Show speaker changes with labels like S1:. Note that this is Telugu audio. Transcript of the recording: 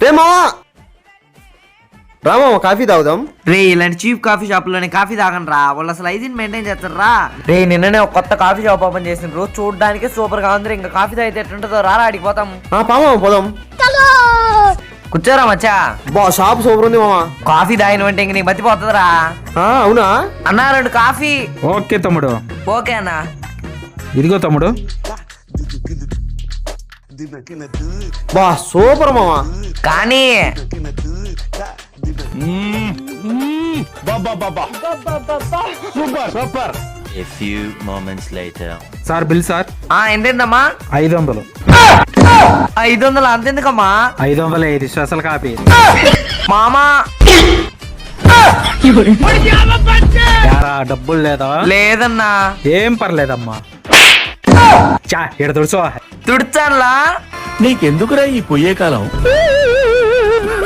S1: రే మావా రామా కాఫీ తాగుదాం.
S2: రే ఇలాంటి చీప్ కాఫీ షాప్ లోనే కాఫీ తాగండి రా, వాళ్ళు అసలు హైజీన్ మెయింటైన్ చేస్తారు రా. రే నిన్ననే ఒక కొత్త కాఫీ షాప్ ఓపెన్ చేసిన రోజు చూడడానికి సూపర్ గా ఉంది. ఇంకా కాఫీ తాగితే ఎట్టుంటుందో రారా అడిగిపోతాం.
S1: పామా పోదాం.
S2: కూర్చోరా మచ్చా.
S1: బా షాప్ సూపర్ ఉంది మామా.
S2: కాఫీ తాగిన అంటే ఇంక నీకు మతిపోతుందిరా.
S1: అవునా
S2: అన్నా 2 కాఫీ.
S3: ఓకే తమ్ముడు.
S2: ఓకే అన్నా.
S3: ఇదిగో తమ్ముడు.
S1: బా సూపర్ మామా.
S2: కానీ
S3: super.
S4: A few moments later.
S3: Sir bill sir.
S2: ఎంతేందమ్మా?
S3: 500.
S2: 500 అంతెందుకమ్మా?
S3: 505 స్పెషల్ కాపీ.
S2: మామా
S3: యారా డబ్బులు లేదా?
S2: లేదన్నా.
S3: ఏం పర్లేదమ్మా. చా ఇక్కడ తుడుచో.
S2: తుడిచానులా.
S5: నీకెందుకురా ఈ పొయ్యే కాలం?